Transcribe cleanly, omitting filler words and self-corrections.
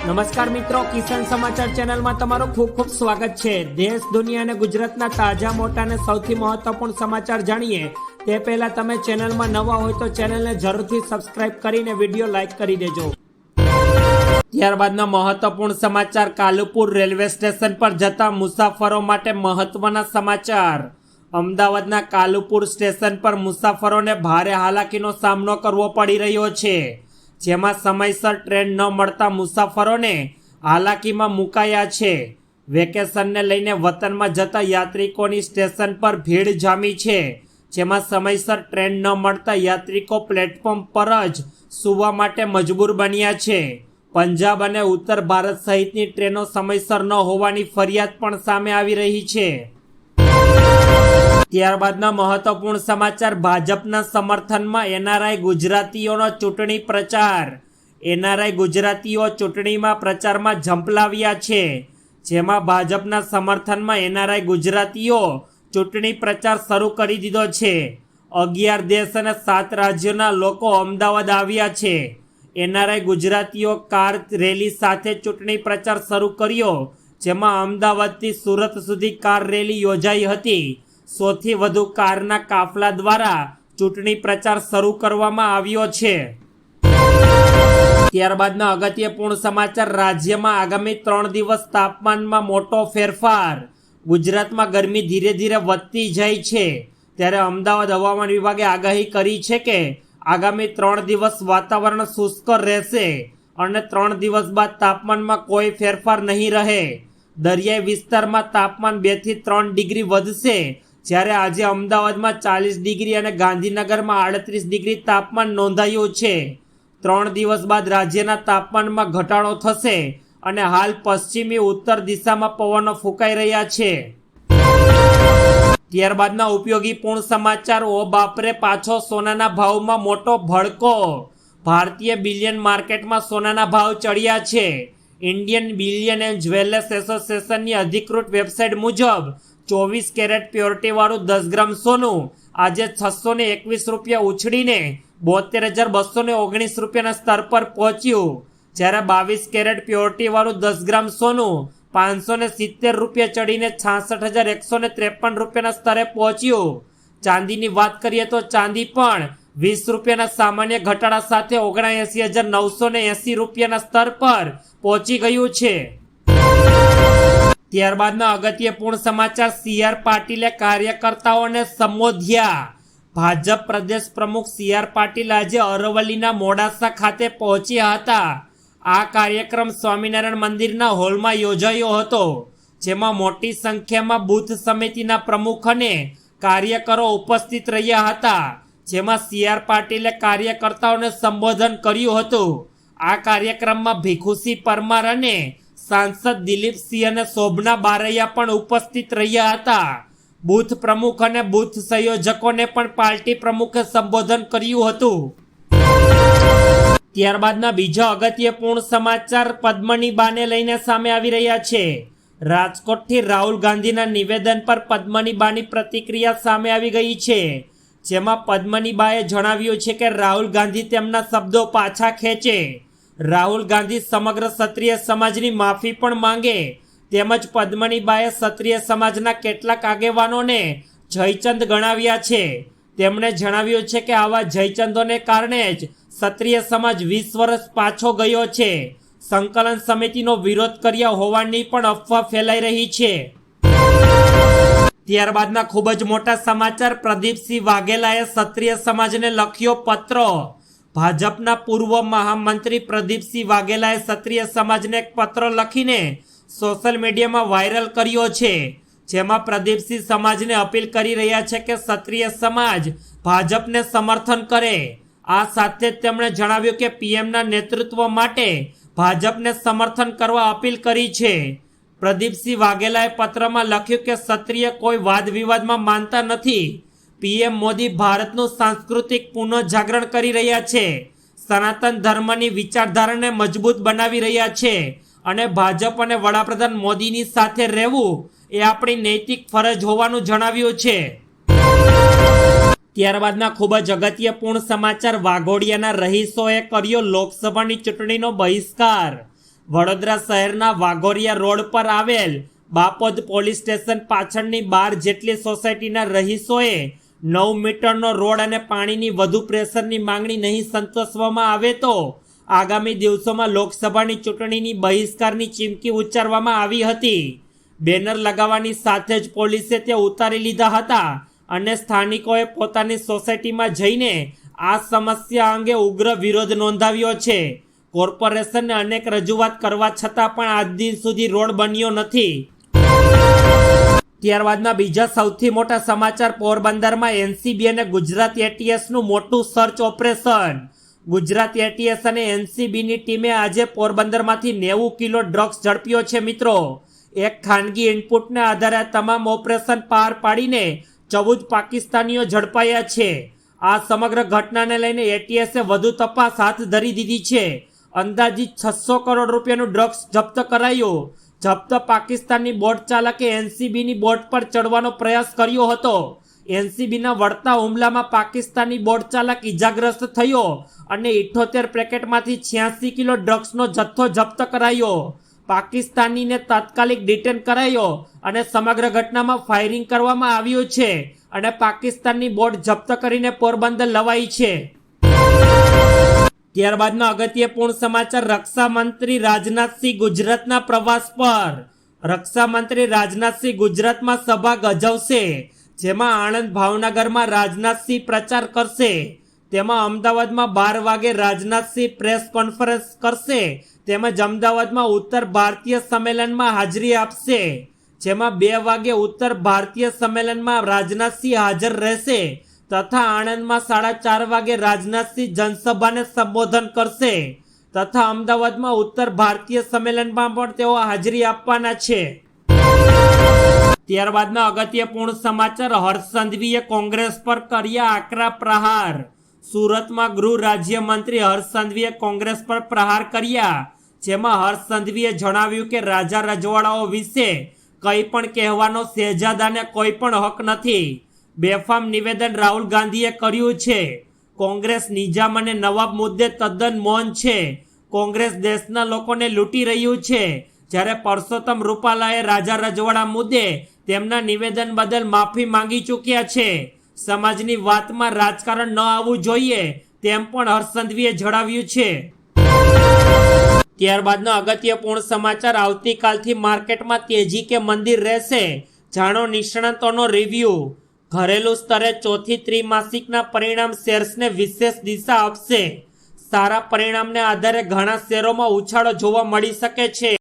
નમસ્કાર મિત્રો, કિસાન સમાચાર ચેનલમાં તમારું ખૂબ ખૂબ સ્વાગત છે। દેશ, દુનિયા અને ગુજરાતના તાજા, મોટા અને સૌથી મહત્વપૂર્ણ સમાચાર જાણીએ તે પહેલા તમે ચેનલમાં નવા હોય તો ચેનલને જરૂરથી સબસ્ક્રાઇબ કરીને વિડીયો લાઈક કરી દેજો। ત્યારબાદના મહત્વપૂર્ણ સમાચાર, કાલુપુર રેલવે સ્ટેશન પર જતા મુસાફરો માટે મહત્વના સમાચાર। અમદાવાદના કાલુપુર સ્ટેશન પર મુસાફરોને ભારે હાલાકીનો સામનો કરવો પડી રહ્યો છે, જેમાં સમયસર ટ્રેન ન મળતા મુસાફરોને હાલાકીમાં મુકાયા છે। વેકેશનને લઈને વતનમાં જતા યાત્રિકોની સ્ટેશન પર ભીડ જામી છે, જેમાં સમયસર ટ્રેન ન મળતા યાત્રિકો પ્લેટફોર્મ પર જ સૂવા માટે મજબૂર બન્યા છે। પંજાબ અને ઉત્તર ભારત સહિતની ટ્રેનો સમયસર ન હોવાની ફરિયાદ પણ સામે આવી રહી છે। ત્યારબાદના મહત્વપૂર્ણ સમાચાર, ભાજપના સમર્થનમાં એનઆરઆઈ ગુજરાતીઓનો ચૂંટણી પ્રચાર। એનઆરઆઈ ગુજરાતીઓ ચૂંટણીમાં પ્રચારમાં ઝંપલાવ્યા છે, જેમાં ભાજપના સમર્થનમાં એનઆરઆઈ ગુજરાતીઓ ચૂંટણી પ્રચાર શરૂ કરી દીધો છે। 11 દેશ અને 7 રાજ્યોના લોકો અમદાવાદ આવ્યા છે। એનઆરઆઈ ગુજરાતીઓ કાર રેલી સાથે ચૂંટણી પ્રચાર શરૂ કર્યો, જેમાં અમદાવાદથી સુરત સુધી કાર રેલી યોજાઈ હતી। 100થી વધુ કારના કાફલા દ્વારા ચૂંટણી પ્રચાર શરૂ કરવામાં આવ્યો છે। ત્યારબાદના અગત્યપૂર્ણ સમાચાર, રાજ્યમાં આગામી 3 દિવસ તાપમાનમાં મોટો ફેરફાર। ગુજરાતમાં ગરમી ધીરે ધીરે વધતી જાય છે, ત્યારે અમદાવાદ હવામાન વિભાગે આગાહી કરી છે કે આગામી 3 દિવસ વાતાવરણ શુષ્ક રહેશે અને 3 દિવસ બાદ તાપમાનમાં કોઈ ફેરફાર નહીં રહે। દરિયાઈ વિસ્તારમાં તાપમાન 2 થી 3 ડિગ્રી વધશે, જ્યારે આજે અમદાવાદમાં 40 ડિગ્રી અને ગાંધીનગરમાં 38 ડિગ્રી તાપમાન નોંધાયું છે। 3 દિવસ બાદ રાજ્યના તાપમાનમાં ઘટાડો થશે અને હાલ પશ્ચિમી ઉત્તર દિશામાં પવનો ફૂંકાઈ રહ્યા છે। ત્યારબાદના ઉપયોગીપૂર્ણ સમાચાર, ઓ બાપરે, પાછો સોનાના ભાવમાં મોટો ભડકો। ભારતીય બિલિયન માર્કેટમાં સોનાના ભાવ ચડ્યા છે। ઇન્ડિયન બિલિયન એન્ડ જ્વેલર્સ એસોસિએશનની અધિકૃત વેબસાઇટ મુજબ 24 કેરેટ પ્યોરિટીવાળું 10 ગ્રામ સોનું આજે 621 રૂપિયા ઉછળીને 72,219 રૂપિયાના સ્તર પર પહોંચ્યું, જ્યારે 22 કેરેટ પ્યોરિટીવાળું 10 ગ્રામ સોનું 570 રૂપિયા ચડીને 66,153 રૂપિયાના સ્તરે પહોંચ્યું। ચાંદીની વાત કરીએ તો ચાંદી પણ 20 રૂપિયાના સામાન્ય ઘટાડા સાથે 79,980 રૂપિયાના સ્તર પર પહોંચી ગયું છે। ત્યારબાદના અગત્યપૂર્ણ સમાચાર, CR પાટીલે કાર્યકર્તાઓને સંબોધ્યા। ભાજપ પ્રદેશ પ્રમુખ CR પાટીલ આજે અરવલ્લીના મોડાસા ખાતે પહોંચ્યા હતા। આ કાર્યક્રમ સ્વામિનારાયણ મંદિરના હોલમાં યોજાયો હતો, જેમાં મોટી સંખ્યામાં બૂથ સમિતિના પ્રમુખ અને કાર્યકરો ઉપસ્થિત રહ્યા હતા, જેમાં CR પાટીલે કાર્યકર્તાઓને સંબોધન કર્યું હતું। આ કાર્યક્રમમાં ભીખુસિંહ પરમાર અને સાંસદ દિલીપસિંહ અને શોભના બારૈયા પણ ઉપસ્થિત રહ્યા હતા। બૂથ પ્રમુખ અને બૂથ સંયોજકોને પણ પાર્ટી પ્રમુખે સંબોધન કર્યું હતું। ત્યારબાદના બીજા અગત્યપૂર્ણ સમાચાર પદ્મનીબાને લઈને સામે આવી રહ્યા છે। રાજકોટથી રાહુલ ગાંધીના નિવેદન પર પદ્મનીબાની પ્રતિક્રિયા સામે આવી ગઈ છે, જેમાં પદ્મનીબાએ જણાવ્યું છે કે રાહુલ ગાંધી તેમના શબ્દો પાછા ખેંચે। રાહુલ ગાંધી સમગ્ર ક્ષત્રિય સમાજની માફી પણ માંગે, તેમજ પદ્મનીબાએ ક્ષત્રિય સમાજના કેટલાક આગેવાનોને જયચંદ ગણાવ્યા છે। તેમણે જણાવ્યું છે કે આવા જયચંદોને કારણે જ ક્ષત્રિય સમાજ 20 વર્ષ પાછો ગયો છે। સંકલન સમિતિનો વિરોધ કર્યા હોવાની પણ અફવા ફેલાઈ રહી છે। ત્યારબાદના ખૂબ જ મોટા સમાચાર, પ્રદીપસિંહ વાઘેલાએ ક્ષત્રિય સમાજને લખ્યો પત્ર। ભાજપના પૂર્વ મહામંત્રી પ્રદીપસિંહ વાઘેલાએ ક્ષત્રિય સમાજને એક પત્ર લખીને સોશિયલ મીડિયામાં વાયરલ કર્યો છે, જેમાં પ્રદીપસિંહ સમાજને અપીલ કરી રહ્યા છે કે ક્ષત્રિય સમાજ ભાજપને સમર્થન કરે। આ સાથે જ તેમણે જણાવ્યું કે પીએમના નેતૃત્વ માટે ભાજપને સમર્થન કરવા અપીલ કરી છે। પ્રદીપસિંહ વાઘેલાએ પત્રમાં લખ્યું કે ક્ષત્રિય કોઈ વાદ વિવાદમાં માનતા નથી। પીએમ મોદી ભારતનું સાંસ્કૃતિક પુનઃજાગરણ કરી રહ્યા છે, સનાતન ધર્મની વિચારધારાને મજબૂત બનાવી રહ્યા છે અને ભાજપ અને વડાપ્રધાન મોદીની સાથે રહેવું એ આપણી નૈતિક ફરજ હોવાનું જણાવ્યું છે। ત્યારબાદના ખૂબ જ અગત્યપૂર્ણ સમાચાર, વાઘોડિયાના રહીશોએ કર્યો લોકસભાની ચૂંટણીનો બહિષ્કાર। વડોદરા શહેરના વાઘોડિયા રોડ પર આવેલ બાપોદ પોલીસ સ્ટેશન પાછળની 12 જેટલી સોસાયટીના રહીશોએ 9 મીટરનો રોડ અને પાણીની વધુ પ્રેશરની માંગણી નહીં સંતોષવામાં આવે તો આગામી દિવસોમાં લોકસભાની ચૂંટણીની બહિષ્કારની ચીમકી ઉચ્ચારવામાં આવી હતી. બેનર લગાવવાની સાથે જ પોલીસે તે ઉતારી લીધા હતા અને સ્થાનિકોએ પોતાની સોસાયટીમાં જઈને આ સમસ્યા અંગે ઉગ્ર વિરોધ નોંધાવ્યો છે. કોર્પોરેશનને અનેક રજૂઆત કરવા છતાં પણ આજ દિન સુધી રોડ બન્યો નથી. ત્યારબાદના બીજા સૌથી મોટા સમાચાર પોરબંદરમાં એનસીબી અને ગુજરાત એટીએસનું મોટું સર્ચ ઓપરેશન. ગુજરાત એટીએસ અને એનસીબીની ટીમે આજે પોરબંદરમાંથી 90 કિલો ડ્રગ્સ ઝડપ્યો છે. મિત્રો, એક ખાનગી ઇનપુટને આધારે તમામ ઓપરેશન પાર પાડીને 14 પાકિસ્તાનીઓ ઝડપાયા છે. આ સમગ્ર ઘટનાને લઈને એટીએસે વધુ તપાસ હાથ ધરી દીધી છે. અંદાજિત 600 કરોડ રૂપિયાનું ડ્રગ્સ જપ્ત કરાયું. જપ્ત પાકિસ્તાનની બોટ ચાલકે એનસીબીની બોટ પર ચડવાનો પ્રયાસ કર્યો હતો. એનસીબીના વળતા હુમલામાં પાકિસ્તાની બોટ ચાલક ઇજાગ્રસ્ત થયો અને 78 પેકેટમાંથી 86 કિલો ડ્રગ્સનો જથ્થો જપ્ત કરાયો. પાકિસ્તાનીને તાત્કાલિક ડિટેન કરાયો અને સમગ્ર ઘટનામાં ફાયરિંગ કરવામાં આવ્યું છે અને પાકિસ્તાનની બોટ જપ્ત કરીને પોરબંદર લવાઈ છે. ત્યારબાદના અગત્યપૂર્ણ સમાચાર. રક્ષા મંત્રી રાજનાથસિંહ ગુજરાતના પ્રવાસ પર. રક્ષા મંત્રી રાજનાથસિંહ ગુજરાતમાં સભા ગજવશે, જેમાં આણંદ ભાવનગરમાં રાજનાથસિંહ પ્રચાર કરશે. તેમાં અમદાવાદમાં 12 વાગે રાજનાથસિંહ પ્રેસ કોન્ફરન્સ કરશે. તેમજ અમદાવાદમાં ઉત્તર ભારતીય સંમેલનમાં હાજરી આપશે, જેમાં 2 વાગે ઉત્તર ભારતીય સંમેલનમાં રાજનાથસિંહ હાજર રહેશે તથા આણંદમાં 4:30 વાગે રાજનાથસિંહ જનસભાને સંબોધન કરશે તથા અમદાવાદમાં ઉત્તર ભારતીય સંમેલનમાં પણ તેઓ હાજરી આપવાના છે. ત્યારબાદના અગત્યપૂર્ણ સમાચાર. હર્ષ સંઘવીએ કોંગ્રેસ પર કર્યા આકરા પ્રહાર. સુરતમાં ગૃહ રાજ્યમંત્રી હર્ષ સંઘવીએ કોંગ્રેસ પર પ્રહાર કર્યા, જેમાં હર્ષ સંઘવીએ જણાવ્યું કે રાજા રજવાડાઓ વિશે કંઈ પણ કહેવાનો શહેજાદાને કોઈ પણ હક નથી. બેફામ નિવેદન રાહુલ ગાંધીએ કર્યું છે. કોંગ્રેસ નિજામ અને નવાબ મુદ્દે તદ્દન મૌન છે. કોંગ્રેસ દેશના લોકોને લૂંટી રહ્યું છે, જ્યારે પરસોત્તમ રૂપાલાએ રાજા રજવાડા મુદ્દે તેમના નિવેદન બદલ માફી માંગી ચૂક્યા છે. સમાજની વાતમાં રાજકારણ ન આવવું જોઈએ તેમ પણ હર્ષ સંઘવીએ જણાવ્યું છે. ત્યારબાદના અગત્યપૂર્ણ સમાચાર. આવતીકાલથી માર્કેટમાં તેજી કે મંદી રહેશે, જાણો નિષ્ણાતોનો રિવ્યુ. ઘરેલું સ્તરે ચોથી ત્રિમાસિકના પરિણામ શેર્સને વિશેષ દિશા આપશે. સારા પરિણામને આધારે ઘણા શેરોમાં ઉછાળો જોવા મળી શકે છે.